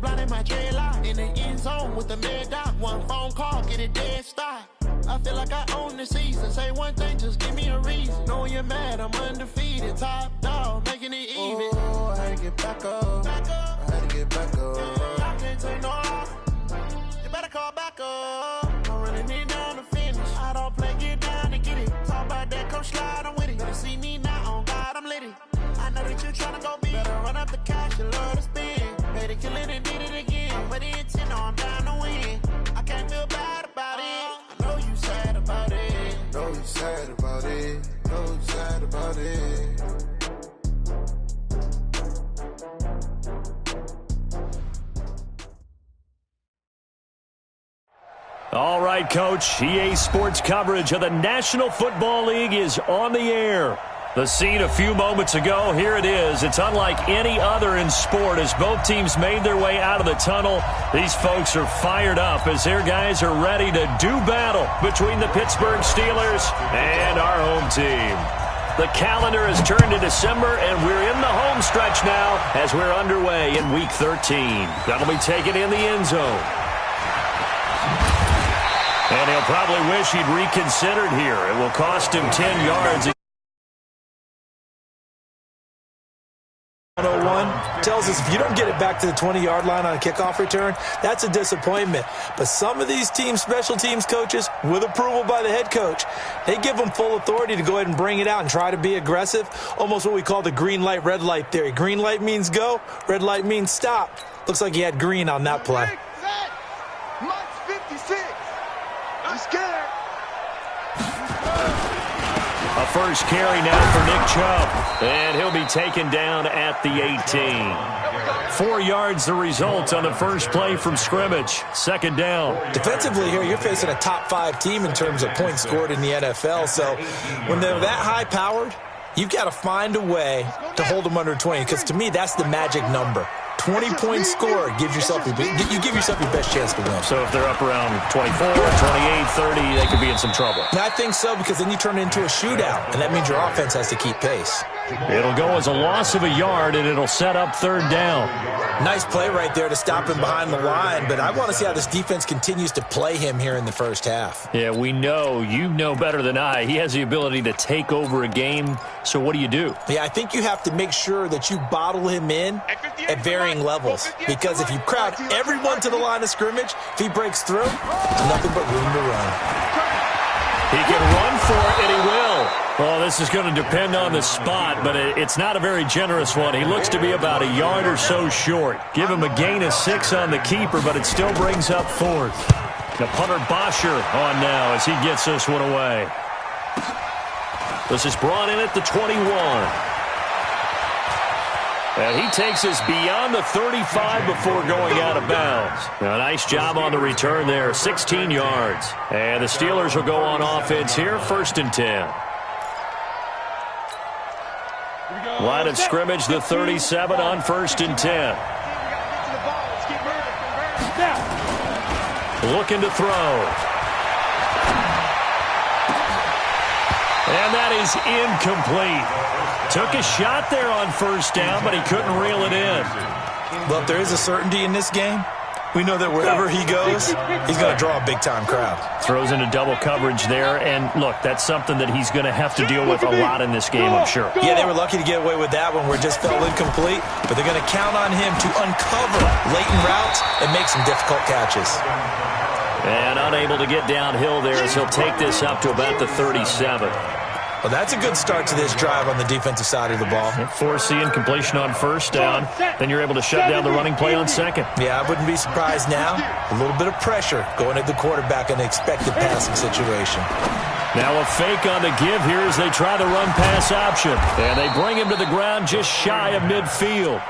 blinded my dreadlock. In the end zone with the mad dot. One phone call, get it dead stop. I feel like I own the season. Say one thing, just give me a reason. Knowing you're mad, I'm undefeated. Top dog, making it even. Oh, I had to get back up. I had to get back up. I can't take no loss. You better call back up. I'm running it down to finish. I don't play, get down to get it. Talk about that, come slide, I'm with it. Better see me now, on God, I'm litty. I know that you're trying to go big. Better run up the cash, you love to spend. Better kill it and did it again. But the intent, no, I'm down to win. I can't feel bad about it. I know you sad about it. Know you sad about it. Know you sad about it. All right, Coach. EA Sports coverage of the National Football League is on the air. The scene a few moments ago, here it is. It's unlike any other in sport as both teams made their way out of the tunnel. These folks are fired up as their guys are ready to do battle between the Pittsburgh Steelers and our home team. The calendar has turned to December, and we're in the home stretch now as we're underway in Week 13. That'll be taken in the end zone. And he'll probably wish he'd reconsidered here. It will cost him 10 yards. 101 tells us if you don't get it back to the 20-yard line on a kickoff return, that's a disappointment. But some of these special teams coaches, with approval by the head coach, they give them full authority to go ahead and bring it out and try to be aggressive, almost what we call the green light, red light theory. Green light means go, red light means stop. Looks like he had green on that play. A first carry now for Nick Chubb, and he'll be taken down at the 18. 4 yards the result on the first play from scrimmage. Second down. Defensively here, you're facing a top-5 team in terms of points scored in the NFL, so when they're that high-powered, you've got to find a way to hold them under 20, because to me, that's the magic number. 20 points scored, you give yourself your best chance to win. So if they're up around 24, 28, 30, they could be in some trouble. And I think so, because then you turn it into a shootout, and that means your offense has to keep pace. It'll go as a loss of a yard, and it'll set up third down. Nice play right there to stop him behind the line, but I want to see how this defense continues to play him here in the first half. Yeah, we know. You know better than I. He has the ability to take over a game, so what do you do? Yeah, I think you have to make sure that you bottle him in at varying levels, because if you crowd everyone to the line of scrimmage, if he breaks through, there's nothing but room to run. He can run for it, and he will. Well, this is going to depend on the spot, but it's not a very generous one. He looks to be about a yard or so short. Give him a gain of 6 on the keeper, but it still brings up fourth. The punter Bosher on now as he gets this one away. This is brought in at the 21. And he takes us beyond the 35 before going out of bounds. Now, nice job on the return there, 16 yards. And the Steelers will go on offense here, 1st and 10. Line of scrimmage, the 37 on 1st and 10. Looking to throw. And that is incomplete. Took a shot there on first down, but he couldn't reel it in. Well, if there is a certainty in this game, we know that wherever he goes, he's going to draw a big-time crowd. Throws into double coverage there, and look, that's something that he's going to have to deal with a lot in this game, I'm sure. Yeah, they were lucky to get away with that one where it just felt incomplete, but they're going to count on him to uncover latent routes and make some difficult catches. And unable to get downhill there as he'll take this up to about the 37. Well, that's a good start to this drive on the defensive side of the ball. Force the incompletion on first down. Then you're able to shut down the running play on second. Yeah, I wouldn't be surprised now. A little bit of pressure going at the quarterback in an expected passing situation. Now a fake on the give here as they try the run-pass option. And they bring him to the ground just shy of midfield.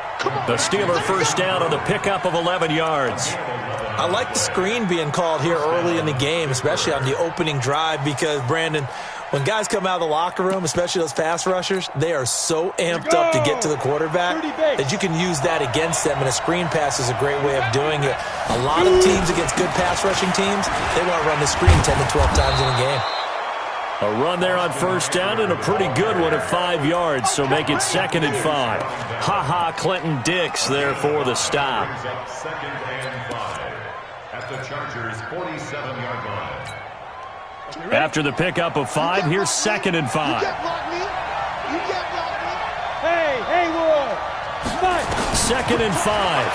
The Steeler first down on the pickup of 11 yards. I like the screen being called here early in the game, especially on the opening drive, because, Brandon, when guys come out of the locker room, especially those pass rushers, they are so amped up to get to the quarterback that you can use that against them, and a screen pass is a great way of doing it. A lot of teams against good pass rushing teams, they want to run the screen 10 to 12 times in a game. A run there on first down and a pretty good one at 5 yards, so make it 2nd and 5. Ha-ha, Clinton Dix there for the stop. Second and 5 at the Chargers' 47-yard line. After the pickup of 5, here's 2nd and 5. Hey, Wood. 2nd and 5.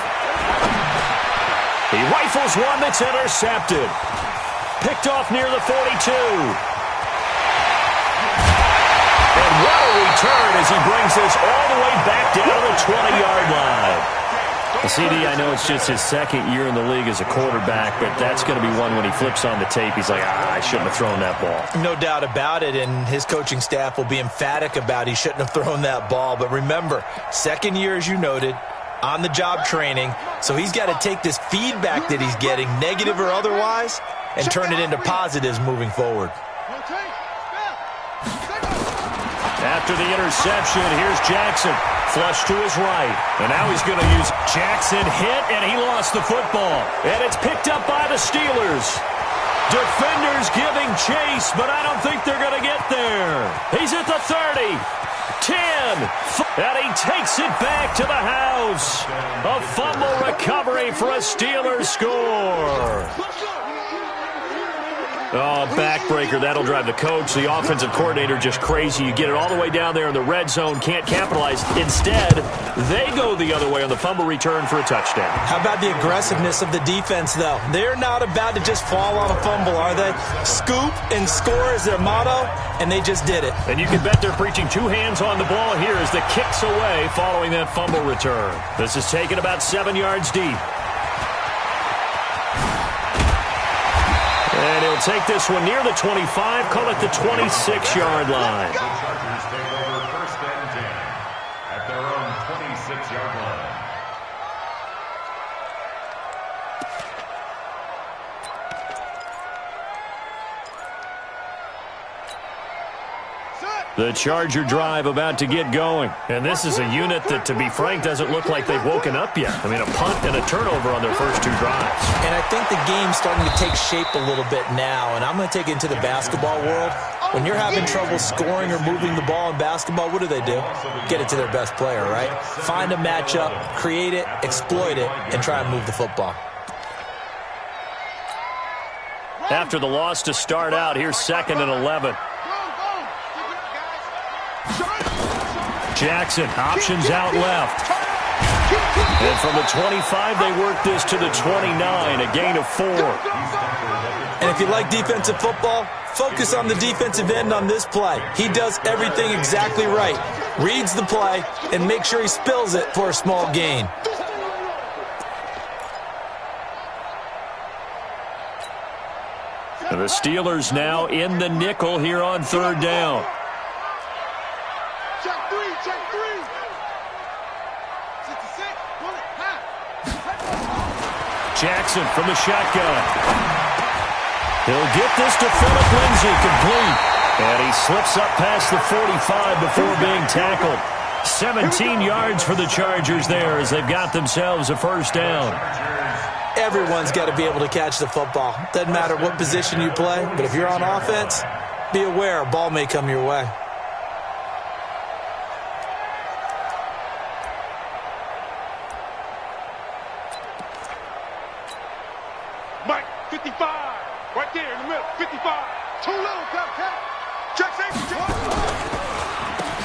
He rifles one that's intercepted. Picked off near the 42. And what a return as he brings this all the way back down to the 20-yard line. CD, I know it's just his 2nd year in the league as a quarterback, but that's going to be one when he flips on the tape. He's like, I shouldn't have thrown that ball. No doubt about it, and his coaching staff will be emphatic about he shouldn't have thrown that ball. But remember, 2nd year, as you noted, on-the-job training, so he's got to take this feedback that he's getting, negative or otherwise, and turn it into positives moving forward. After the interception, here's Jackson. Flush to his right. And now he's going to use Jackson hit, and he lost the football. And it's picked up by the Steelers. Defenders giving chase, but I don't think they're going to get there. He's at the 30. 10. And he takes it back to the house. A fumble recovery for a Steelers score. Oh, backbreaker. That'll drive the coach, the offensive coordinator, just crazy. You get it all the way down there in the red zone, can't capitalize. Instead, they go the other way on the fumble return for a touchdown. How about the aggressiveness of the defense, though? They're not about to just fall on a fumble, are they? Scoop and score is their motto, and they just did it. And you can bet they're preaching 2 hands on the ball here as the kick's away following that fumble return. This is taken about 7 yards deep. And he'll take this one near the 25, call it the 26-yard line. The Chargers take over 1st and 10 at their own 26-yard line. The Charger drive about to get going. And this is a unit that, to be frank, doesn't look like they've woken up yet. I mean, a punt and a turnover on their first 2 drives. And I think the game's starting to take shape a little bit now. And I'm going to take it into the basketball world. When you're having trouble scoring or moving the ball in basketball, what do? Get it to their best player, right? Find a matchup, create it, exploit it, and try and move the football. After the loss to start out, here's 2nd and 11. Jackson, options out left. And from the 25, they work this to the 29, a gain of 4. And if you like defensive football, focus on the defensive end on this play. He does everything exactly right. Reads the play and makes sure he spills it for a small gain. And the Steelers now in the nickel here on 3rd down. Jackson from the shotgun. He'll get this to Philip Lindsay, complete. And he slips up past the 45 before being tackled. 17 yards for the Chargers there as they've got themselves a 1st down. Everyone's got to be able to catch the football. Doesn't matter what position you play, but if you're on offense, be aware a ball may come your way. Mike, 55. Right there in the middle. 55. Too low, Cap.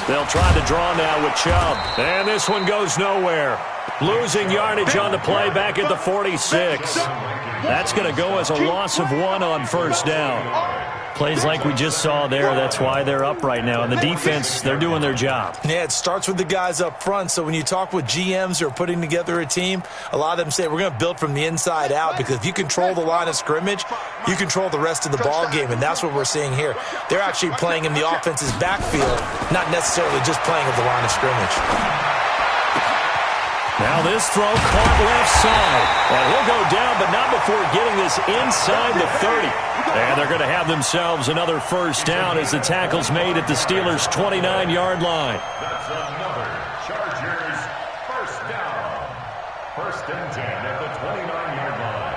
They'll try to draw now with Chubb. And this one goes nowhere. Losing yardage on the play back at the 46. That's going to go as a loss of 1 on 1st down. Plays like we just saw there, that's why they're up right now. And the defense, they're doing their job. Yeah, it starts with the guys up front. So when you talk with GMs who are putting together a team, a lot of them say we're going to build from the inside out, because if you control the line of scrimmage, you control the rest of the ball game, and that's what we're seeing here. They're actually playing in the offense's backfield, not necessarily just playing at the line of scrimmage. Now this throw caught left side. And he'll go down, but not before getting this inside the 30. And they're going to have themselves another 1st down as the tackle's made at the Steelers' 29-yard line. That's another Chargers 1st down. 1st and 10 at the 29-yard line.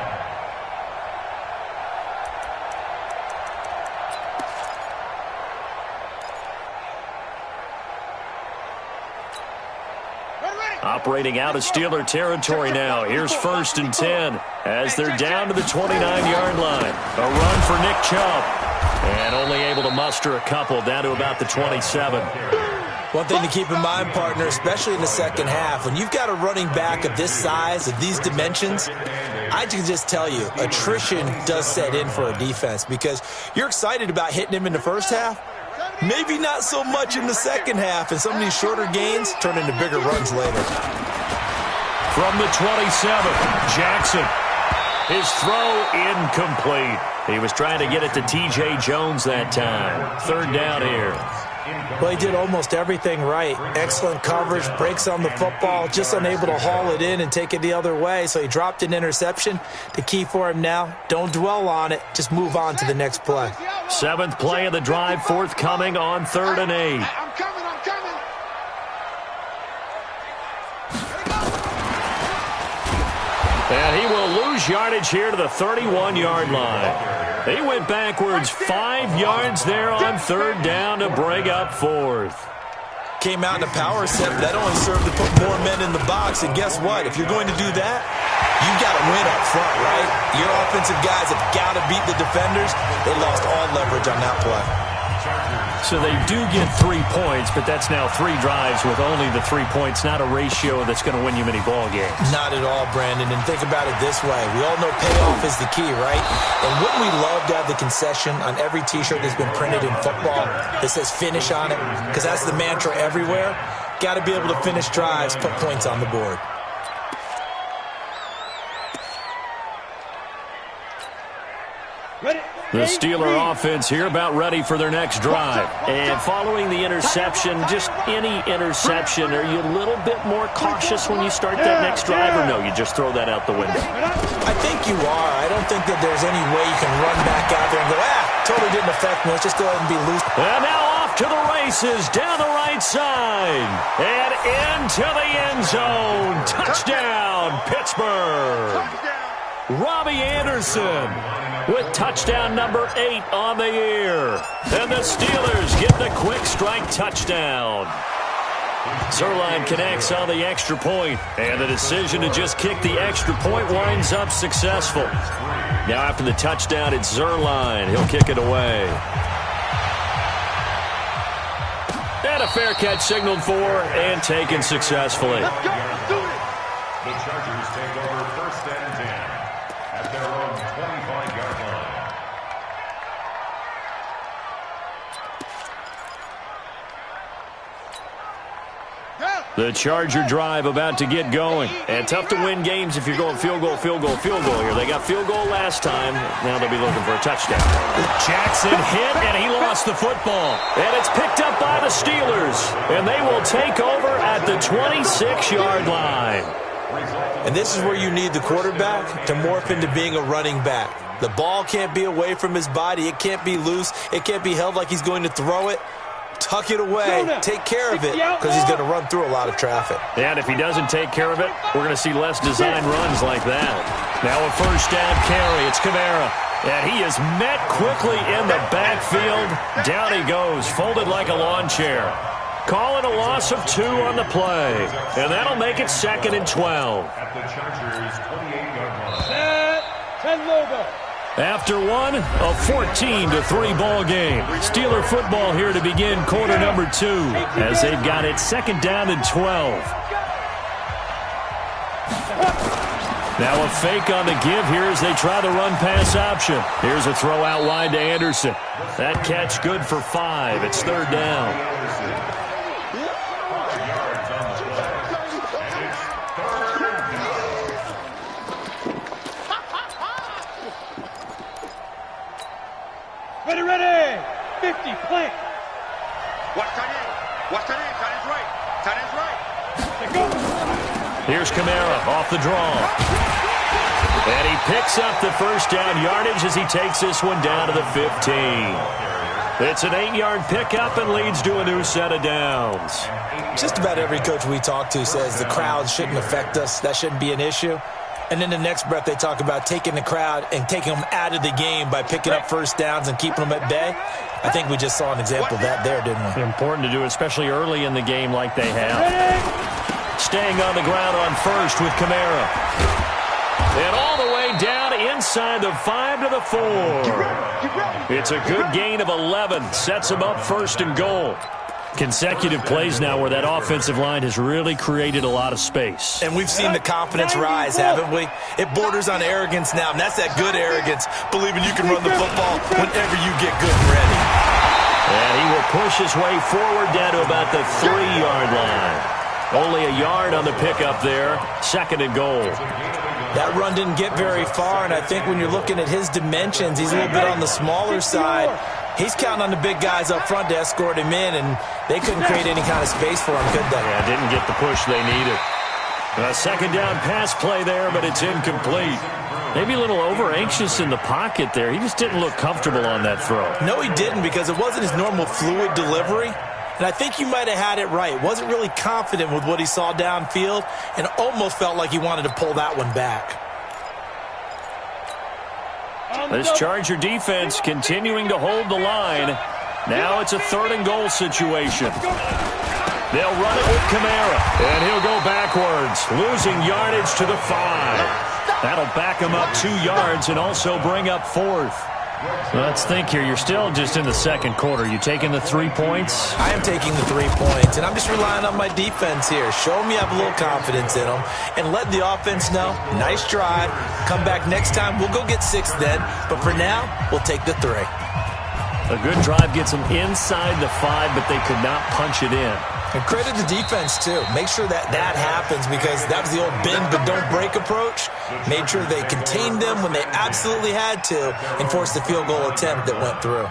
Operating out of Steeler territory now. Here's 1st and 10 as they're down to the 29-yard line. A run for Nick Chubb. And only able to muster a couple down to about the 27. One thing to keep in mind, partner, especially in the second half, when you've got a running back of this size, of these dimensions, I can just tell you, attrition does set in for a defense because you're excited about hitting him in the first half. Maybe not so much in the second half, and some of these shorter gains turn into bigger runs later. From the 27, Jackson. His throw incomplete. He was trying to get it to T.J. Jones that time. 3rd down here. Well, he did almost everything right. Excellent coverage, breaks on the football, just unable to haul it in and take it the other way, so he dropped an interception. The key for him now, don't dwell on it, just move on to the next play. 7th play of the drive, forthcoming on 3rd and 8. I'm coming. And he will lose yardage here to the 31-yard line. He went backwards 5 yards there on 3rd down to bring up 4th. Came out in a power set, but that only served to put more men in the box. And guess what? If you're going to do that, you've got to win up front, right? Your offensive guys have got to beat the defenders. They lost all leverage on that play. So they do get 3 points, but that's now 3 drives with only the 3 points, not a ratio that's going to win you many ball games. Not at all, Brandon. And think about it this way. We all know payoff is the key, right? And wouldn't we love to have the concession on every T-shirt that's been printed in football that says finish on it? Because that's the mantra everywhere. Got to be able to finish drives, put points on the board. The Steeler offense here about ready for their next drive. And following the interception, just any interception, are you a little bit more cautious when you start that next drive, or no, you just throw that out the window? I think you are. I don't think that there's any way you can run back out there and go, totally didn't affect me. Let's just go ahead and be loose. And now off to the races, down the right side, and into the end zone. Touchdown, Pittsburgh. Robbie Anderson with touchdown number 8 on the year. And the Steelers get the quick strike touchdown. Zuerlein connects on the extra point, and the decision to just kick the extra point winds up successful. Now after the touchdown, it's Zuerlein. He'll kick it away. And a fair catch signaled for and taken successfully. The Chargers take over 1st and 10 at their own 25-yard line. The Charger drive about to get going. And tough to win games if you're going field goal here. They got field goal last time. Now they'll be looking for a touchdown. Jackson hit, and he lost the football. And it's picked up by the Steelers. And they will take over at the 26-yard line. And this is where you need the quarterback to morph into being a running back. The ball can't be away from his body. It can't be loose. It can't be held like he's going to throw it. Tuck it away. Take care of it because he's going to run through a lot of traffic. And if he doesn't take care of it, we're going to see less design runs like that. Now a 1st down carry. It's Kamara. And he is met quickly in the backfield. Down he goes, folded like a lawn chair. Call it a loss of 2 on the play. And that'll make it 2nd and 12. At the Chargers' 28-yard line. 10 logo. After one, a 14-3 ball game. Steeler football here to begin quarter number 2 as they've got it 2nd down and 12. Now a fake on the give here as they try the run-pass option. Here's a throw out wide to Anderson. That catch good for 5. It's 3rd down. Ready. 50, plant. Watch tight end. Watch tight end. Tight end's right. Tight end's right. Let go. Here's Kamara off the draw. And he picks up the 1st down yardage as he takes this one down to the 15. It's an 8-yard pickup and leads to a new set of downs. Just about every coach we talk to says the crowd shouldn't affect us. That shouldn't be an issue. And then the next breath they talk about taking the crowd and taking them out of the game by picking up 1st downs and keeping them at bay. I think we just saw an example of that there, didn't we? Important to do, especially early in the game like they have. staying on the ground on first with Kamara. And all the way down inside the 5 to the 4. It's a good gain of 11. Sets him up first and goal. Consecutive plays now where that offensive line has really created a lot of space. And we've seen the confidence rise, haven't we? It borders on arrogance now, and that's that good arrogance, believing you can run the football whenever you get good and ready. And he will push his way forward down to about the 3-yard line. Only a yard on the pickup there. Second and goal. That run didn't get very far, and I think when you're looking at his dimensions, he's a little bit on the smaller side. He's counting on the big guys up front to escort him in, and they couldn't create any kind of space for him, could they? Yeah, didn't get the push they needed. A second down pass play there, but it's incomplete. Maybe a little over-anxious in the pocket there. He just didn't look comfortable on that throw. No, he didn't, because it wasn't his normal fluid delivery. And I think you might have had it right. Wasn't really confident with what he saw downfield, and almost felt like he wanted to pull that one back. This Charger defense continuing to hold the line. Now it's a 3rd and goal situation. They'll run it with Kamara, and he'll go backwards, losing yardage to the 5. That'll back him up 2 yards and also bring up 4th. Let's think here. You're still just in the second quarter. You taking the 3 points? I am taking the 3 points, and I'm just relying on my defense here. Show me I have a little confidence in them, and let the offense know, nice drive. Come back next time. We'll go get 6 then, but for now, we'll take the 3. A good drive gets them inside the 5, but they could not punch it in. And credit the defense, too. Make sure that happens, because that was the old bend but don't break approach. Made sure they contained them when they absolutely had to and forced the field goal attempt that went through.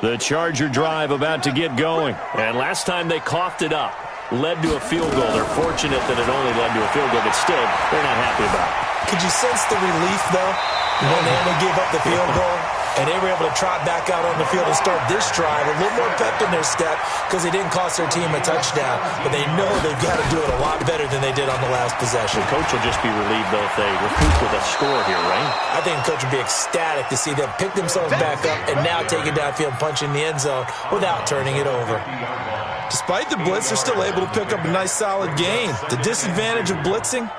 The Charger drive about to get going. And last time they coughed it up, led to a field goal. They're fortunate that it only led to a field goal, but still, they're not happy about it. Could you sense the relief, though, when they only gave up the field goal? And they were able to trot back out on the field and start this drive. A little more pep in their step because they didn't cost their team a touchdown. But they know they've got to do it a lot better than they did on the last possession. The coach will just be relieved, though, if they recoup with a score here, right? I think the coach would be ecstatic to see them pick themselves back up and now take it downfield and punch in the end zone without turning it over. Despite the blitz, they're still able to pick up a nice, solid gain. The disadvantage of blitzing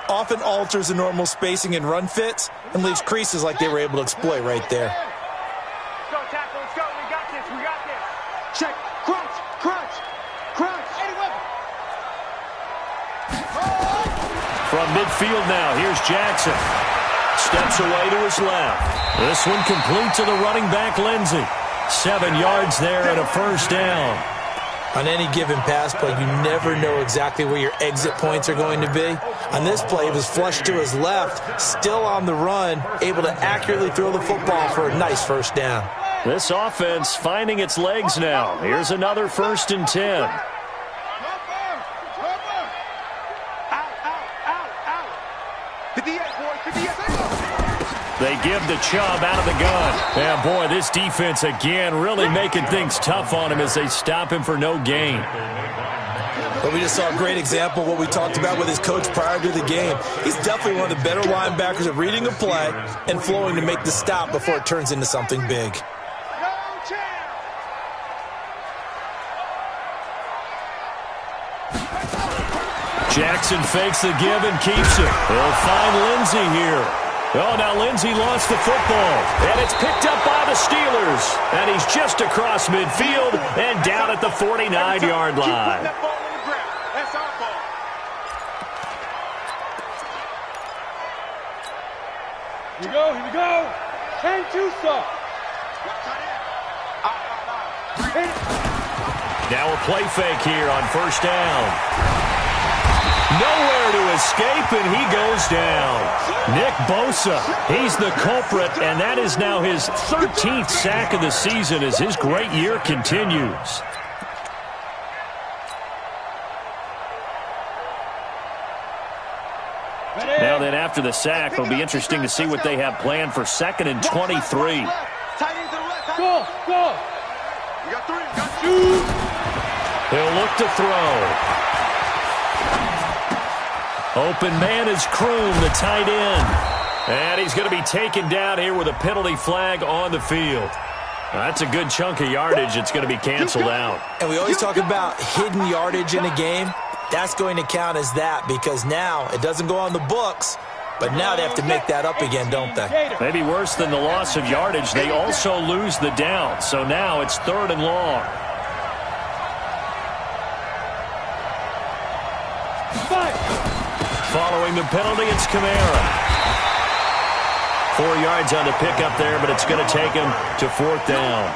often alters the normal spacing and run fits and leaves creases like they were able to exploit right there. Let's go, tackle. Let's go. We got this. We got this. Check. Crunch. Crunch. Crunch. From midfield now, here's Jackson. Steps away to his left. This one complete to the running back, Lindsey. 7 yards there and a first down. On any given pass play, you never know exactly where your exit points are going to be. On this play, it was flushed to his left, still on the run, able to accurately throw the football for a nice first down. This offense finding its legs now. Here's another 1st and 10. They give the Chubb out of the gun. And boy, this defense again really making things tough on him as they stop him for no gain. But we just saw a great example of what we talked about with his coach prior to the game. He's definitely one of the better linebackers at reading a play and flowing to make the stop before it turns into something big. Jackson fakes the give and keeps it. They'll find Lindsey here. Oh, now Lindsey lost the football, and it's picked up by the Steelers. And he's just across midfield and down at the 49-yard line. That's our ball. Here we go, here we go. And Tusa. Now a play fake here on first down. Nowhere to escape, and he goes down. Nick Bosa, he's the culprit, and that is now his 13th sack of the season as his great year continues. Now then, after the sack, it'll be interesting to see what they have planned for 2nd and 23. Go, go. We got 3, we got 2. He'll look to throw. Open man is Kroon, the tight end. And he's going to be taken down here with a penalty flag on the field. That's a good chunk of yardage. It's going to be canceled out. And we always talk about hidden yardage in a game. That's going to count as that because now it doesn't go on the books, but now they have to make that up again, don't they? Maybe worse than the loss of yardage, they also lose the down. So now it's 3rd and long. Following the penalty, it's Kamara. 4 yards on the pickup there, but it's going to take him to 4th down.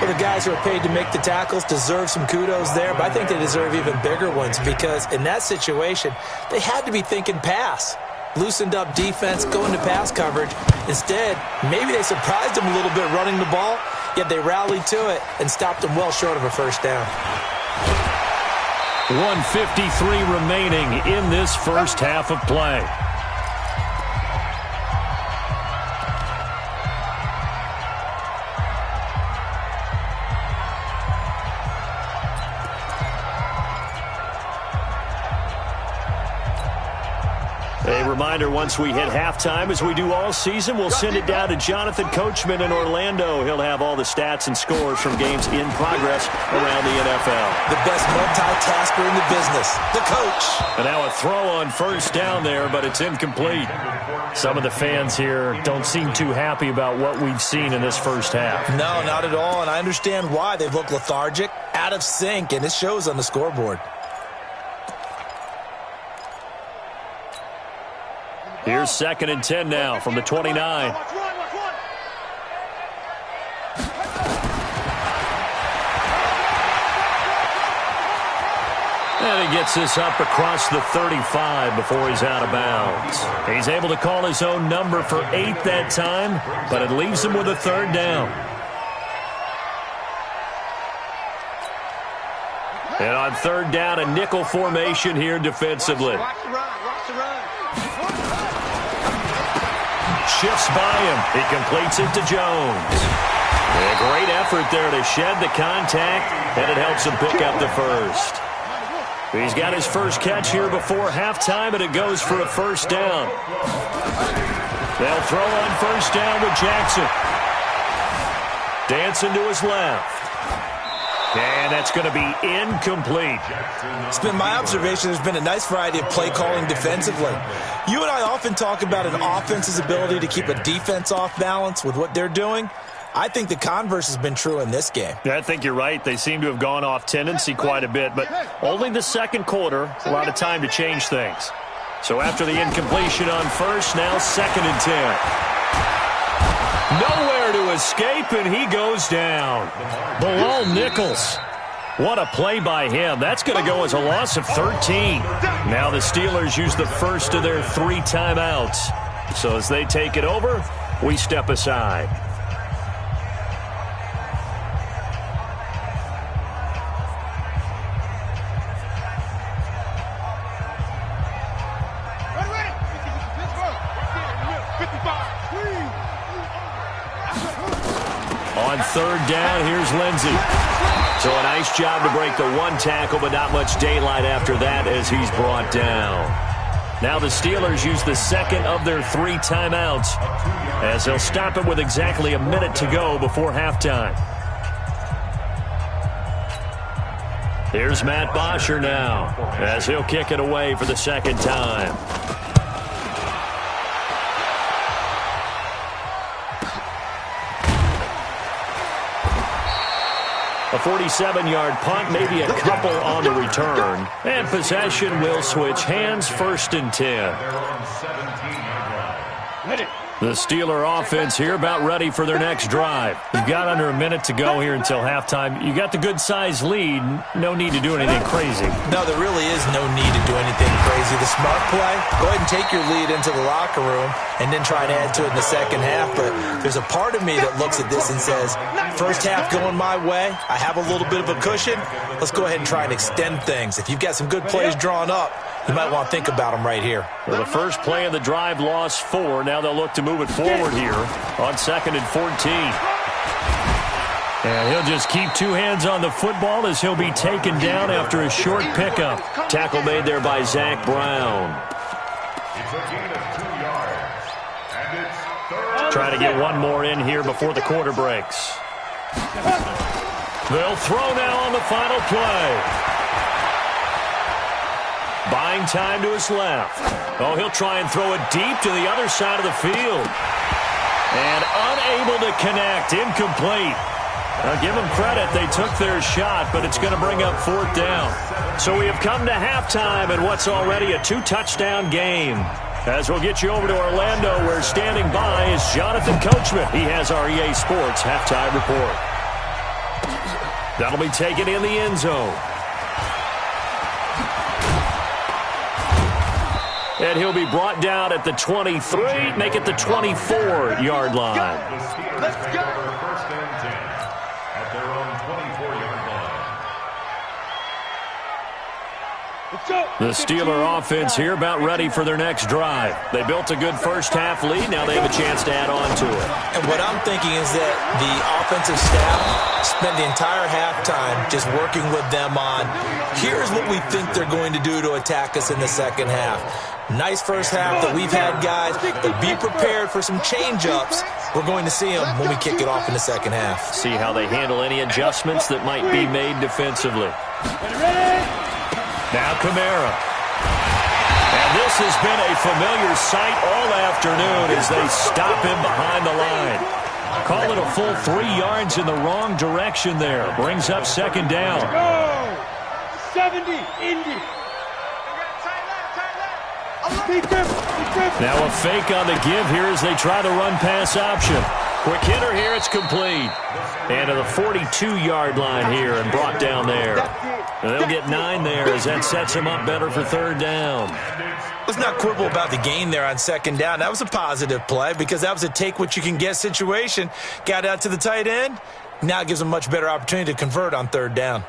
Well, the guys who are paid to make the tackles deserve some kudos there, but I think they deserve even bigger ones because in that situation, they had to be thinking pass. Loosened up defense, going to pass coverage. Instead, maybe they surprised them a little bit running the ball, yet they rallied to it and stopped them well short of a first down. 1:53 remaining in this first half of play. A reminder, once we hit halftime, as we do all season, we'll send it down to Jonathan Coachman in Orlando. He'll have all the stats and scores from games in progress around the NFL. The best multitasker in the business, the coach. And now a throw on first down there, but it's incomplete. Some of the fans here don't seem too happy about what we've seen in this first half. No, not at all, and I understand why. They've looked lethargic, out of sync, and it shows on the scoreboard. Here's 2nd and 10 now from the 29. And he gets this up across the 35 before he's out of bounds. He's able to call his own number for 8 that time, but it leaves him with a 3rd down. And on 3rd down, a nickel formation here defensively. Watch the run. Shifts by him. He completes it to Jones. A great effort there to shed the contact, and it helps him pick up the first. He's got his first catch here before halftime, and it goes for a first down. They'll throw on first down with Jackson. Dancing to his left. And that's going to be incomplete. It's been my observation there's been a nice variety of play calling defensively. You and I often talk about an offense's ability to keep a defense off balance with what they're doing. I think the converse has been true in this game. Yeah, I think you're right. They seem to have gone off tendency quite a bit, but only the second quarter, a lot of time to change things. So after the incompletion on first, now 2nd and 10. Nowhere to escape, and he goes down. Bilal Nichols. What a play by him. That's going to go as a loss of 13. Now the Steelers use the first of their 3 timeouts. So as they take it over, we step aside. On 3rd down, here's Lindsey. So a nice job to break the 1 tackle, but not much daylight after that as he's brought down. Now the Steelers use the 2nd of their 3 timeouts as they'll stop it with exactly a minute to go before halftime. Here's Matt Bosher now as he'll kick it away for the 2nd time. A 47-yard punt, maybe a couple on the return. And possession will switch hands, 1st and 10. The Steeler offense here about ready for their next drive. You've got under a minute to go here until halftime. You got the good-sized lead. No need to do anything crazy. No, there really is no need to do anything crazy. The smart play, go ahead and take your lead into the locker room and then try and add to it in the second half. But there's a part of me that looks at this and says, first half going my way, I have a little bit of a cushion. Let's go ahead and try and extend things. If you've got some good plays drawn up, you might want to think about them right here. Well, the first play of the drive lost 4. Now they'll look to move it forward here on 2nd and 14. And he'll just keep 2 hands on the football as he'll be taken down after a short pickup. Tackle made there by Zach Brown. It's a gain of 2 yards. Try to get one more in here before the quarter breaks. They'll throw now on the final play. Buying time to his left. Oh, he'll try and throw it deep to the other side of the field. And unable to connect. Incomplete. Now, give them credit. They took their shot, but it's going to bring up 4th down. So we have come to halftime in what's already a 2-touchdown game. As we'll get you over to Orlando, where standing by is Jonathan Coachman. He has our EA Sports halftime report. That'll be taken in the end zone. And he'll be brought down at the 23, make it the 24-yard line. Let's go. First and 10 at their own 24-yard line. The Steeler offense here about ready for their next drive. They built a good first-half lead. Now they have a chance to add on to it. And what I'm thinking is that the offensive staff spent the entire halftime just working with them on, here's what we think they're going to do to attack us in the second half. Nice first half that we've had, guys, but be prepared for some change-ups. We're going to see them when we kick it off in the second half. See how they handle any adjustments that might be made defensively. Now Kamara. And this has been a familiar sight all afternoon as they stop him behind the line. Call it a full 3 yards in the wrong direction there. Brings up 2nd down. Go! 70, Indy. Now a fake on the give here as they try the run-pass option. Quick hitter here, it's complete. And to the 42-yard line here and brought down there. And they'll get 9 there as that sets him up better for 3rd down. Let's not quibble about the gain there on 2nd down. That was a positive play because that was a take-what-you-can-get situation. Got out to the tight end. Now it gives them a much better opportunity to convert on 3rd down.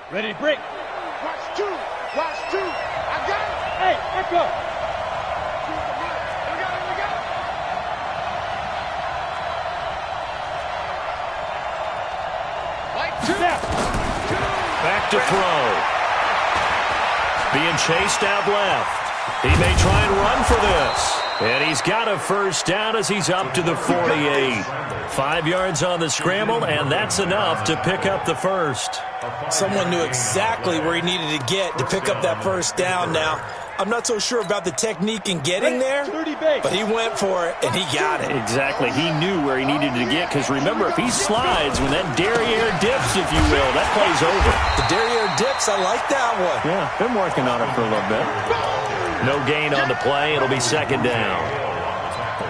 Ready to break. Watch 2. Watch 2. I got it. Hey, echo. We got it. Like 2. Back to throw. Being chased out left. He may try and run for this. And he's got a 1st down as he's up to the 48. 5 yards on the scramble, and that's enough to pick up the 1st. Someone knew exactly where he needed to get to pick up that 1st down. Now, I'm not so sure about the technique in getting there, but he went for it, and he got it. Exactly. He knew where he needed to get, because remember, if he slides when that derriere dips, if you will, that play's over. The derriere dips, I like that one. Yeah, been working on it for a little bit. No gain on the play. It'll be 2nd down.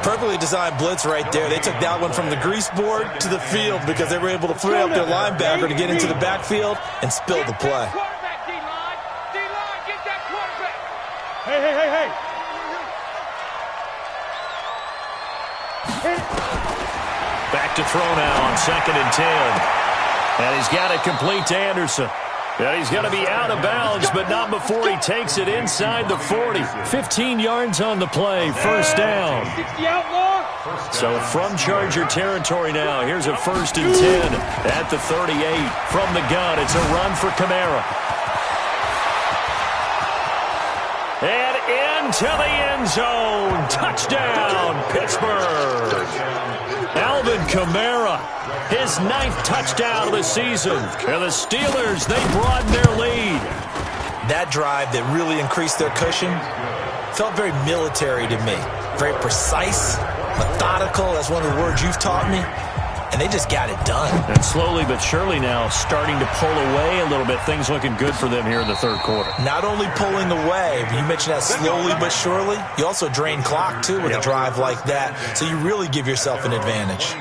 Perfectly designed blitz right there. They took that one from the grease board to the field because they were able to free up their linebacker to get into the backfield and spill the play. D-line, get that quarterback. Hey. Back to throw now on 2nd and 10. And he's got it complete to Anderson. And he's going to be out of bounds, but not before he takes it inside the 40. 15 yards on the play, 1st down. So from Charger territory now, here's a 1st and 10 at the 38. From the gun, it's a run for Kamara. And into the end zone. Touchdown, Pittsburgh. Alvin Kamara, his 9th touchdown of the season. And the Steelers, they broaden their lead. That drive that really increased their cushion felt very military to me. Very precise, methodical. That's one of the words you've taught me. And they just got it done. And slowly but surely now starting to pull away a little bit. Things looking good for them here in the 3rd quarter. Not only pulling away, but you mentioned that slowly but surely. You also drain clock, too, with a drive like that. So you really give yourself an advantage.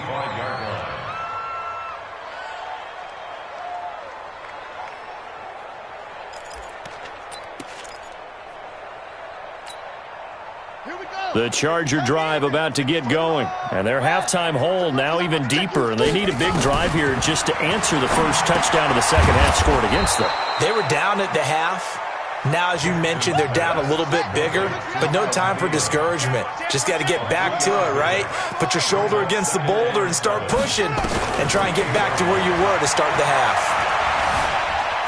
The Charger drive about to get going. And their halftime hole now even deeper. And they need a big drive here just to answer the first touchdown of the second half scored against them. They were down at the half. Now, as you mentioned, they're down a little bit bigger, but no time for discouragement. Just got to get back to it, right? Put your shoulder against the boulder and start pushing and try and get back to where you were to start the half.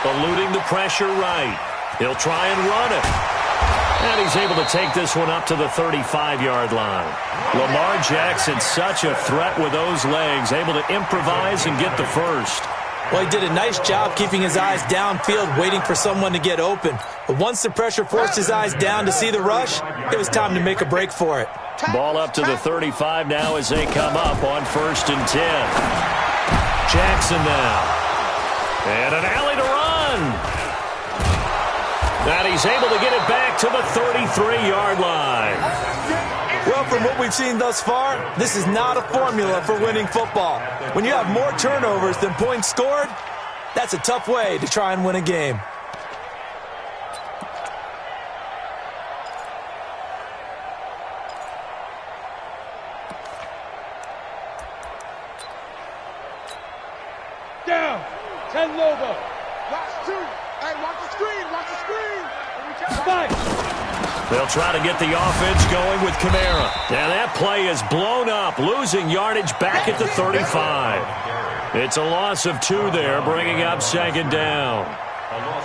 Eluding the pressure right. He'll try and run it. And he's able to take this one up to the 35-yard line. Lamar Jackson, such a threat with those legs, able to improvise and get the first. Well, he did a nice job keeping his eyes downfield, waiting for someone to get open. But once the pressure forced his eyes down to see the rush, it was time to make a break for it. Ball up to the 35 now as they come up on 1st and 10. Jackson now. And an alley to run. And he's able to get it back to the 33-yard line. Well, from what we've seen thus far, this is not a formula for winning football. When you have more turnovers than points scored, that's a tough way to try and win a game. Down. 10 Lobo. Watch 2. Hey, watch the screen. Watch the screen. Fight. They'll try to get the offense going with Kamara. And that play is blown up, losing yardage back at the 35. It's a loss of 2 there, bringing up 2nd down.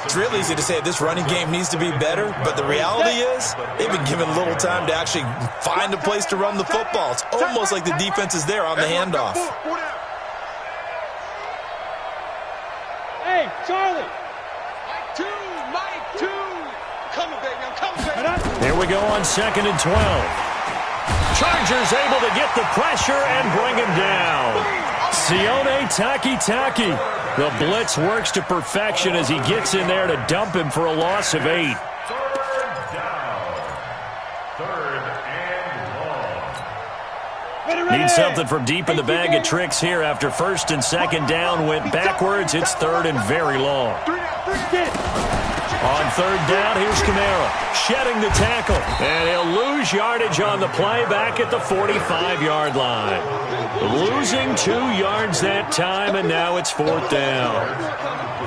It's real easy to say this running game needs to be better, but the reality is they've been given little time to actually find a place to run the football. It's almost like the defense is there on the handoff. Hey, Charlie. Here we go on 2nd and 12. Chargers able to get the pressure and bring him down. Sione Takitaki. The blitz works to perfection as he gets in there to dump him for a loss of 8. 3rd down. 3rd and long. Need something from deep in the bag of tricks here after 1st and 2nd down went backwards. It's 3rd and very long. On 3rd down, here's Kamara, shedding the tackle, and he'll lose yardage on the play back at the 45-yard line. Losing 2 yards that time, and now it's 4th down.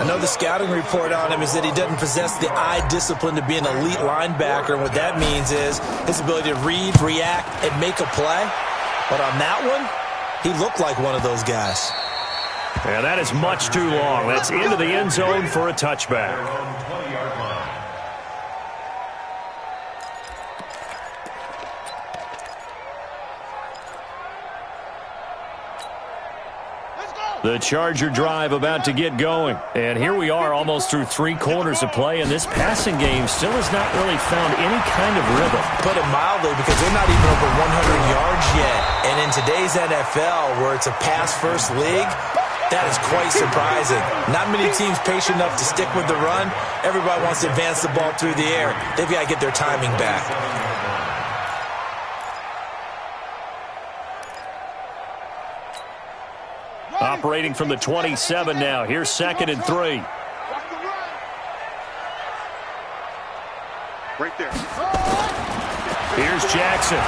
I know the scouting report on him is that he doesn't possess the eye discipline to be an elite linebacker, and what that means is his ability to read, react, and make a play. But on that one, he looked like one of those guys. And that is much too long. That's into the end zone for a touchback. The Charger drive about to get going. And here we are almost through 3 quarters of play, and this passing game still has not really found any kind of rhythm. Put it mildly, because they're not even over 100 yards yet. And in today's NFL, where it's a pass-first league, that is quite surprising. Not many teams patient enough to stick with the run. Everybody wants to advance the ball through the air. They've got to get their timing back. Operating from the 27 now. Here's 2nd and 3. Right there. Here's Jackson.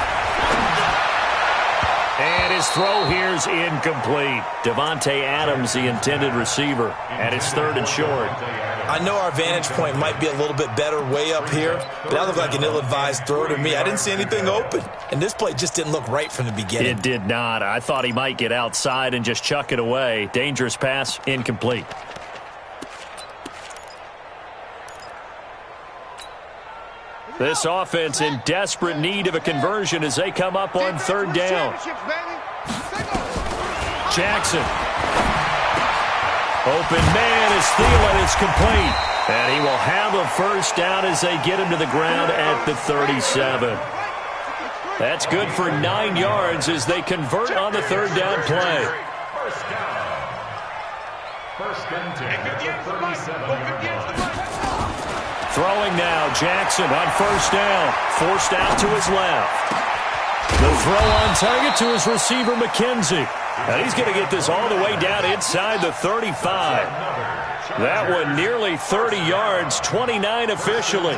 And his throw here's incomplete. Devontae Adams, the intended receiver. And it's 3rd and short. I know our vantage point might be a little bit better way up here, but that looked like an ill-advised throw to me. I didn't see anything open, and this play just didn't look right from the beginning. It did not. I thought he might get outside and just chuck it away. Dangerous pass, incomplete. This offense in desperate need of a conversion as they come up on 3rd down. Jackson. Open man is Thielen. It's complete. And he will have a 1st down as they get him to the ground at the 37. That's good for 9 yards as they convert on the 3rd down play. 1st down. 1st and 10 at the 37-yard line. Throwing now, Jackson on 1st down. Forced out to his left. The throw on target to his receiver, McKenzie. And he's going to get this all the way down inside the 35. That one nearly 30 yards, 29 officially.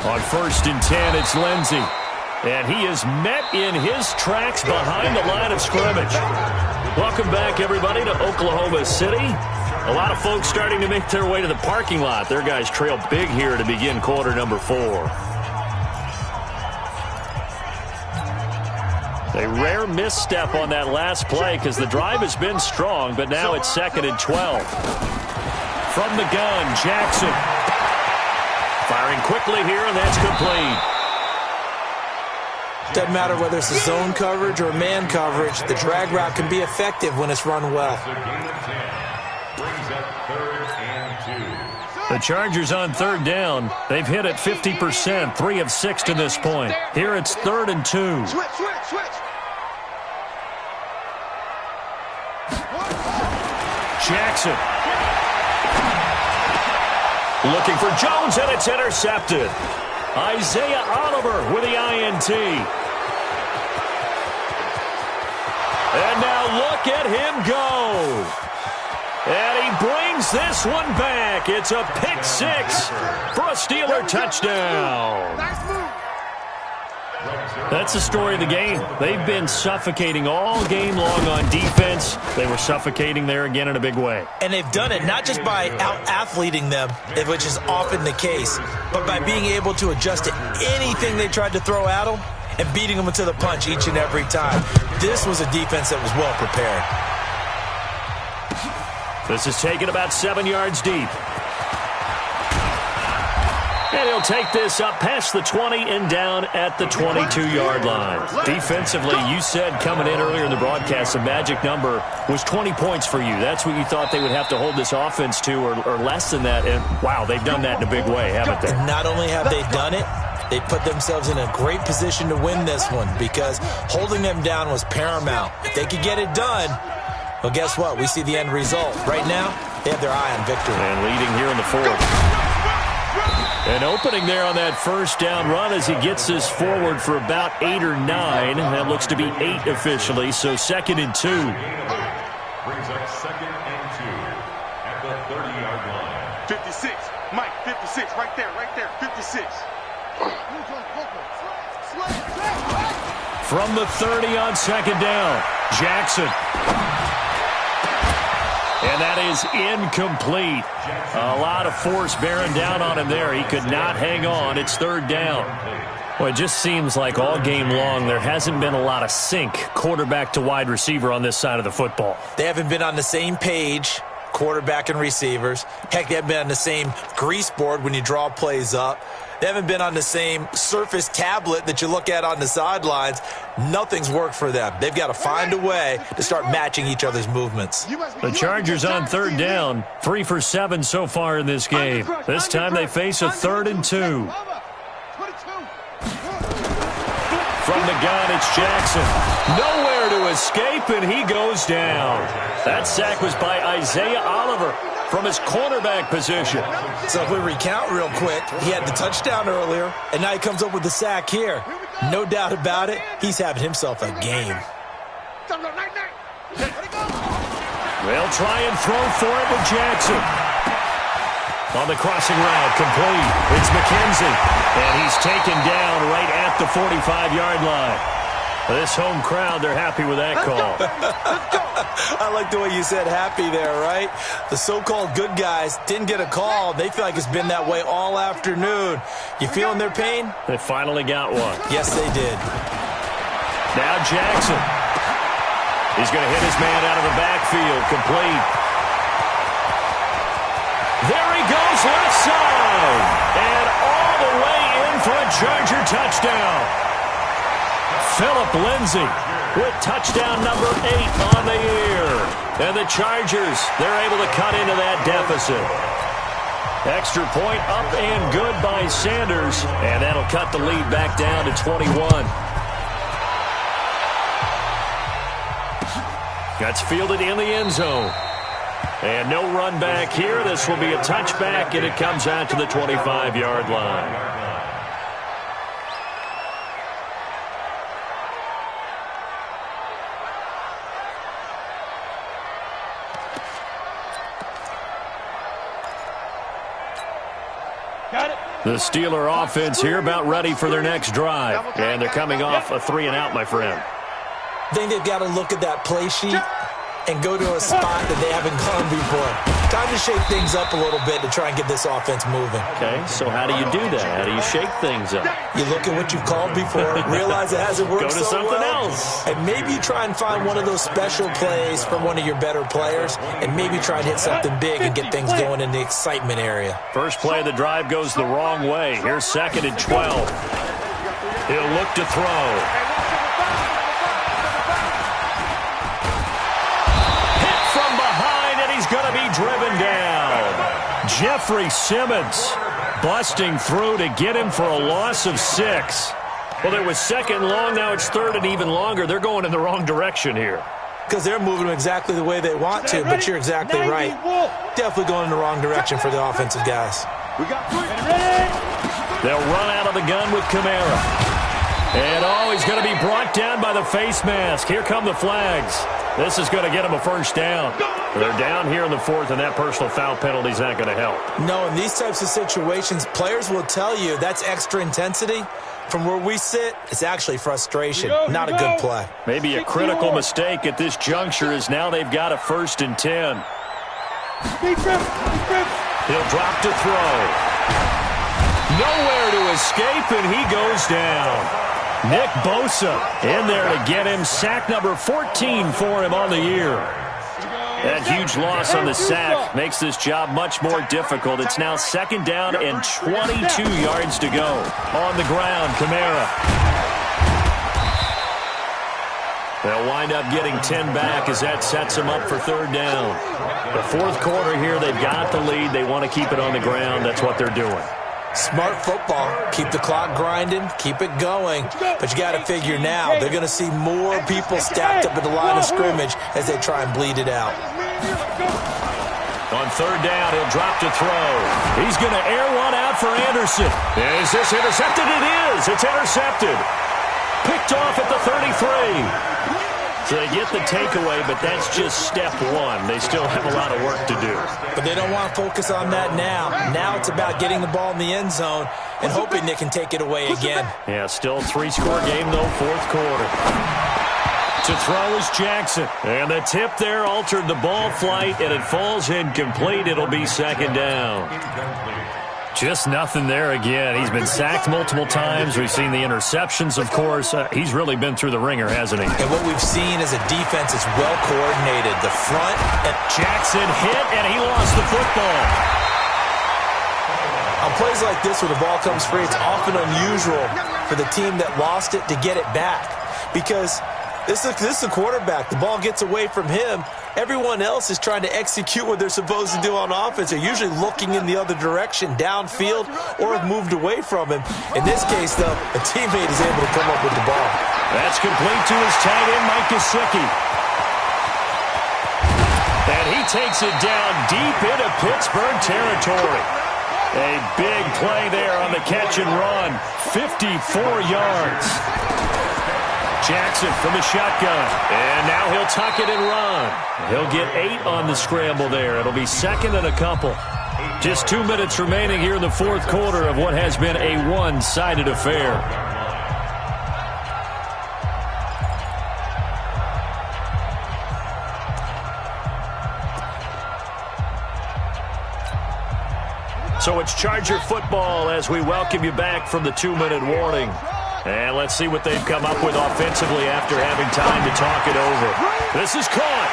On 1st and 10, it's Lindsey. And he is met in his tracks behind the line of scrimmage. Welcome back, everybody, to Oklahoma City. A lot of folks starting to make their way to the parking lot. Their guys trail big here to begin quarter number 4. A rare misstep on that last play because the drive has been strong, but now it's 2nd and 12. From the gun, Jackson. Firing quickly here, and that's complete. Doesn't matter whether it's a zone coverage or man coverage, the drag route can be effective when it's run well. The Chargers on 3rd down. They've hit it 50%, 3 of 6 to this point. Here it's 3rd and 2. Switch. Jackson. Looking for Jones, and it's intercepted. Isaiah Oliver with the INT. And now look at him go. And he brings this one back. It's a pick 6 for a Steeler touchdown. Nice move. That's the story of the game. They've been suffocating all game long on defense. They were suffocating there again in a big way. And they've done it not just by out-athleting them, which is often the case, but by being able to adjust to anything they tried to throw at them and beating them to the punch each and every time. This was a defense that was well prepared. This is taken about 7 yards deep. And he'll take this up past the 20 and down at the 22-yard line. Defensively, you said coming in earlier in the broadcast, the magic number was 20 points for you. That's what you thought they would have to hold this offense to, or less than that. And, wow, they've done that in a big way, haven't they? And not only have they done it, they put themselves in a great position to win this one because holding them down was paramount. If they could get it done, well, guess what? We see the end result. Right now, they have their eye on victory. And leading here in the 4th. An opening there on that first down run as he gets this forward for about 8 or 9. That looks to be 8 officially, so 2nd and 2. Brings up 2nd and 2 at the 30-yard line. 56. Mike, 56. Right there. 56. From the 30 on 2nd down, Jackson. And that is incomplete. A lot of force bearing down on him there. He could not hang on. It's 3rd down. Well, it just seems like all game long there hasn't been a lot of sync quarterback to wide receiver on this side of the football. They haven't been on the same page, quarterback and receivers. Heck, they haven't been on the same grease board when you draw plays up. They haven't been on the same Surface tablet that you look at on the sidelines. Nothing's worked for them. They've got to find a way to start matching each other's movements. The Chargers on 3rd down, 3 for 7 so far in this game. This time they face a 3rd and 2. From the gun, it's Jackson. Nowhere to escape, and he goes down. That sack was by Isaiah Oliver from his cornerback position. So if we recount real quick, he had the touchdown earlier, and now he comes up with the sack here. No doubt about it, he's having himself a game. They'll try and throw for it with Jackson. On the crossing route, complete. It's McKenzie, and he's taken down right at the 45-yard line. This home crowd, they're happy with that call. I like the way you said happy there, right? The so-called good guys didn't get a call. They feel like it's been that way all afternoon. You feeling their pain? They finally got one. Yes, they did. Now Jackson. He's going to hit his man out of the backfield. Complete. There he goes, left side. And all the way in for a Charger touchdown. Phillip Lindsay with touchdown number 8 on the year. And the Chargers, they're able to cut into that deficit. Extra point up and good by Sanders. And that'll cut the lead back down to 21. That's fielded in the end zone. And no run back here. This will be a touchback, and it comes out to the 25-yard line. The Steeler offense here about ready for their next drive. And they're coming off a 3-and-out, my friend. I think they've got to look at that play sheet and go to a spot that they haven't gone before. Time to shake things up a little bit to try and get this offense moving. Okay, so how do you do that? How do you shake things up? You look at what you've called before, realize it hasn't worked Go to so something well, else. and maybe you try and find one of those special plays from one of your better players, and maybe try and hit something big and get things going in the excitement area. First play of the drive goes the wrong way. Here's 2nd and 12. He'll look to throw. Hit from behind, and he's going to be driven down. Jeffrey Simmons busting through to get him for a loss of 6. Well, it was 2nd long. Now it's 3rd and even longer. They're going in the wrong direction here. Because they're moving them exactly the way they want to, but you're exactly right. Definitely going in the wrong direction for the offensive guys. We got 3. They'll run out of the gun with Kamara. And, he's going to be brought down by the face mask. Here come the flags. This is going to get him a first down. They're down here in the 4th, and that personal foul penalty is not going to help. No, in these types of situations, players will tell you that's extra intensity. From where we sit, it's actually frustration, not a good play. Maybe a critical mistake at this juncture is now they've got a 1st and 10. He'll drop to throw. Nowhere to escape, and he goes down. Nick Bosa in there to get him. Sack number 14 for him on the year. That huge loss on the sack makes this job much more difficult. It's now 2nd down and 22 yards to go. On the ground, Kamara. They'll wind up getting 10 back as that sets them up for 3rd down. The 4th quarter here, they've got the lead. They want to keep it on the ground. That's what they're doing. Smart football. Keep the clock grinding. Keep it going. But you got to figure now they're going to see more people stacked up at the line of scrimmage as they try and bleed it out. On 3rd down, he'll drop to throw. He's going to air one out for Anderson. Is this intercepted? It is. It's intercepted. Picked off at the 33. So they get the takeaway, but that's just step 1. They still have a lot of work to do. But they don't want to focus on that now. Now it's about getting the ball in the end zone and hoping they can take it away again. Yeah, still a 3-score game, though, 4th quarter. To throw is Jackson. And the tip there altered the ball flight, and it falls incomplete. It'll be 2nd down. Just nothing there again. He's been sacked multiple times. We've seen the interceptions, of course. He's really been through the ringer, hasn't he? And what we've seen is a defense that's well coordinated. The front and Jackson hit, and he lost the football. On plays like this where the ball comes free, it's often unusual for the team that lost it to get it back. Because this is the quarterback. The ball gets away from him. Everyone else is trying to execute what they're supposed to do on offense. They're usually looking in the other direction, downfield, or have moved away from him. In this case, though, a teammate is able to come up with the ball. That's complete to his tight end, Mike Gesicki. And he takes it down deep into Pittsburgh territory. A big play there on the catch and run. 54 yards. Jackson from the shotgun. And now he'll tuck it and run. He'll get 8 on the scramble there. It'll be 2nd and a couple. Just 2 minutes remaining here in the 4th quarter of what has been a one-sided affair. So it's Charger football as we welcome you back from the 2-minute warning. And let's see what they've come up with offensively after having time to talk it over. This is caught.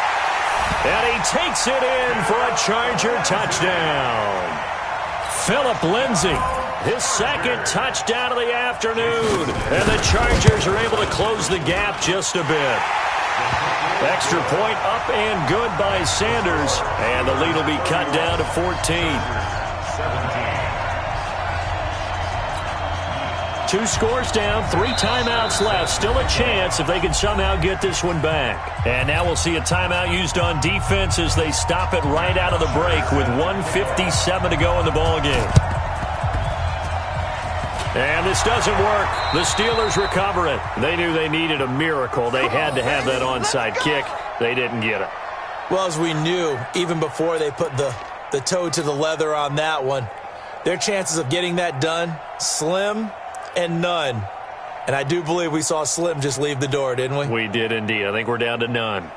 And he takes it in for a Charger touchdown. Philip Lindsay, his 2nd touchdown of the afternoon. And the Chargers are able to close the gap just a bit. Extra point up and good by Sanders. And the lead will be cut down to 14. 2 scores down, 3 timeouts left. Still a chance if they can somehow get this one back. And now we'll see a timeout used on defense as they stop it right out of the break with 1:57 to go in the ballgame. And this doesn't work. The Steelers recover it. They knew they needed a miracle. They had to have that onside kick. They didn't get it. Well, as we knew, even before they put the toe to the leather on that one, their chances of getting that done, slim and none. And I do believe we saw Slim just leave the door, didn't we? We did indeed. I think we're down to none.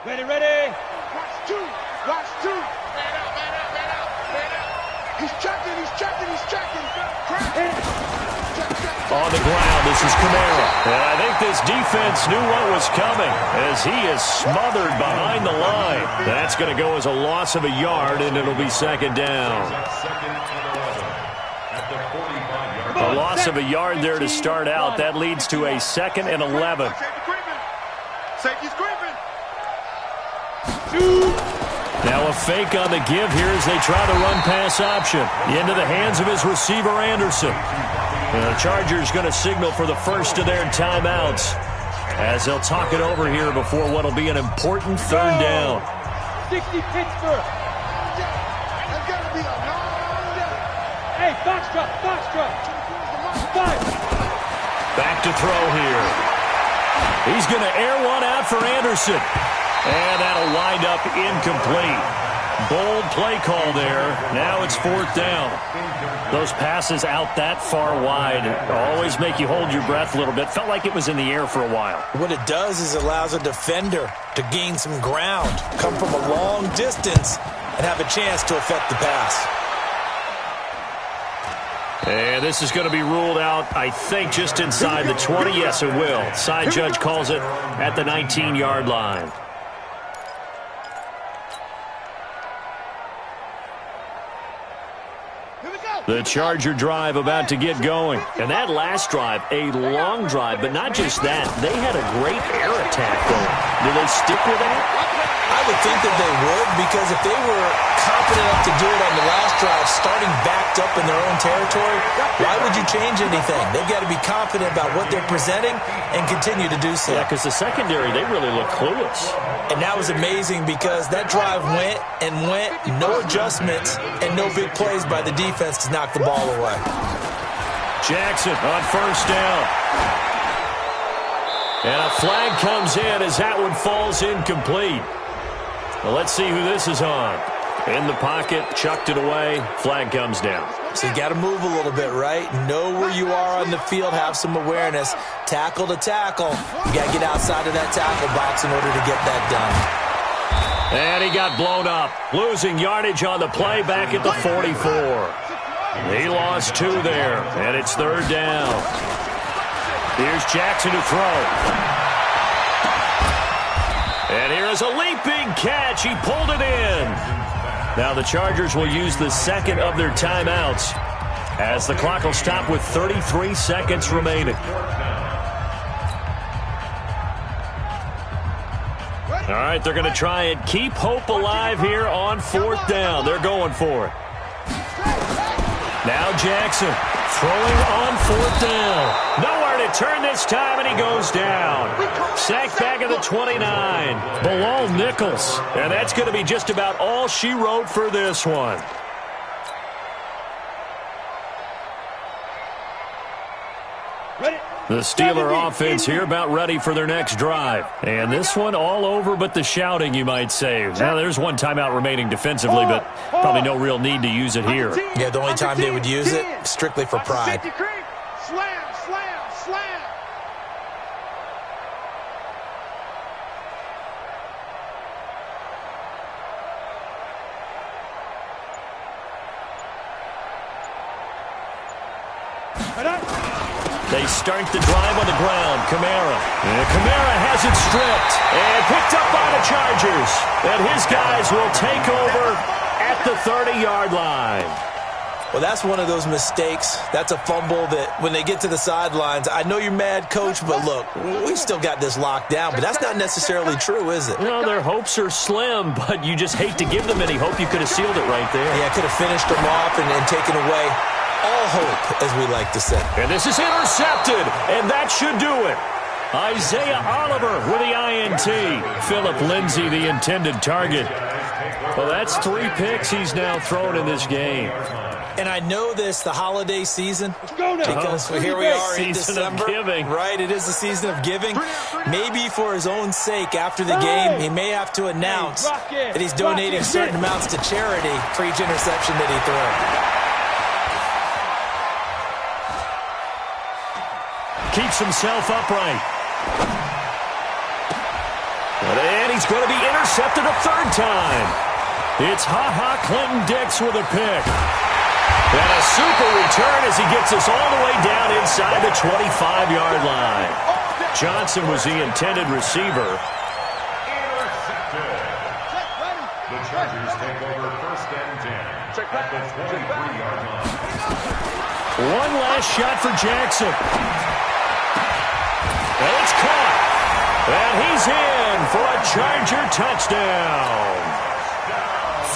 Ready, ready. Watch two. Watch two. Man out, man out, man out, man out. He's checking, he's checking, he's checking. On the ground, this is Kamara. And I think this defense knew what was coming as he is smothered behind the line. That's going to go as a loss of a yard, and it'll be second down. A loss of a yard there to start out. That leads to a 2nd and 11. Safety's creeping. Now a fake on the give here as they try the run-pass option. Into the hands of his receiver, Anderson. And the Chargers going to signal for the first of their timeouts as they'll talk it over here before what will be an important 3rd down. 60 Pittsburgh. That's got to be a long day. Hey, Foxtrot, Foxtrot. Back to throw here. He's going to air one out for Anderson. And that'll wind up incomplete. Bold play call there. Now it's 4th down. Those passes out that far wide always make you hold your breath a little bit. Felt like it was in the air for a while. What it does is it allows a defender to gain some ground, come from a long distance, and have a chance to affect the pass. And this is going to be ruled out, I think, just inside the 20. Yes, it will. Side judge calls it at the 19-yard line. The Charger drive about to get going. And that last drive, a long drive, but not just that. They had a great air attack going. Do they stick with that? I would think that they would, because if they were confident enough to do it on the last drive, starting backed up in their own territory, why would you change anything? They've got to be confident about what they're presenting and continue to do so. Yeah, because the secondary, they really look clueless. And that was amazing because that drive went and went, no adjustments, and no big plays by the defense to knock the ball away. Jackson on 1st down. And a flag comes in as that one falls incomplete. Well, let's see who this is on. In the pocket, chucked it away, flag comes down. So you got to move a little bit, right? Know where you are on the field, have some awareness. Tackle to tackle. You got to get outside of that tackle box in order to get that done. And he got blown up, losing yardage on the play back at the 44. He lost 2 there, and it's 3rd down. Here's Jackson to throw. And here is a leaping catch. He pulled it in. Now the Chargers will use the 2nd of their timeouts as the clock will stop with 33 seconds remaining. All right, they're going to try and keep hope alive here on 4th down. They're going for it. Now Jackson throwing on 4th down. Nowhere to turn this time, and he goes down. Sacked back at the 29. Bilal Nichols. And that's going to be just about all she wrote for this one. The Steeler offense here about ready for their next drive. And this one all over but the shouting, you might say. Now, there's one timeout remaining defensively, but probably no real need to use it here. Yeah, the only time they would use it, strictly for pride. Slam, slam, slam. They start the drive on the ground. Kamara. And Kamara has it stripped and picked up by the Chargers. And his guys will take over at the 30-yard line. Well, that's one of those mistakes. That's a fumble that when they get to the sidelines, I know you're mad, Coach, but look, we've still got this locked down. But that's not necessarily true, is it? No, their hopes are slim, but you just hate to give them any hope. You could have sealed it right there. Yeah, could have finished them off and taken away all hope, as we like to say. And this is intercepted, and that should do it. Isaiah Oliver with the INT. Philip Lindsay, the intended target. Well, that's 3 picks he's now thrown in this game. And I know this, the holiday season, because here we are in December, right? It is the season of giving. Maybe for his own sake, after the game, he may have to announce that he's donating certain amounts to charity for each interception that he threw. Keeps himself upright. And he's going to be intercepted at third time. It's Ha-Ha Clinton-Dix with a pick. And a super return as he gets us all the way down inside the 25-yard line. Johnson was the intended receiver. Intercepted. The Chargers take over first and 10 at the 23-yard line. One last shot for Jackson. And it's caught. And he's in for a Charger touchdown.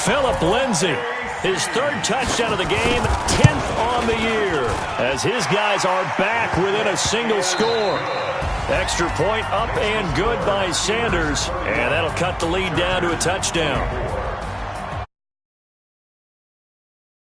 Philip Lindsay, his third touchdown of the game, 10th on the year, as his guys are back within a single score. Extra point up and good by Sanders, and that'll cut the lead down to a touchdown.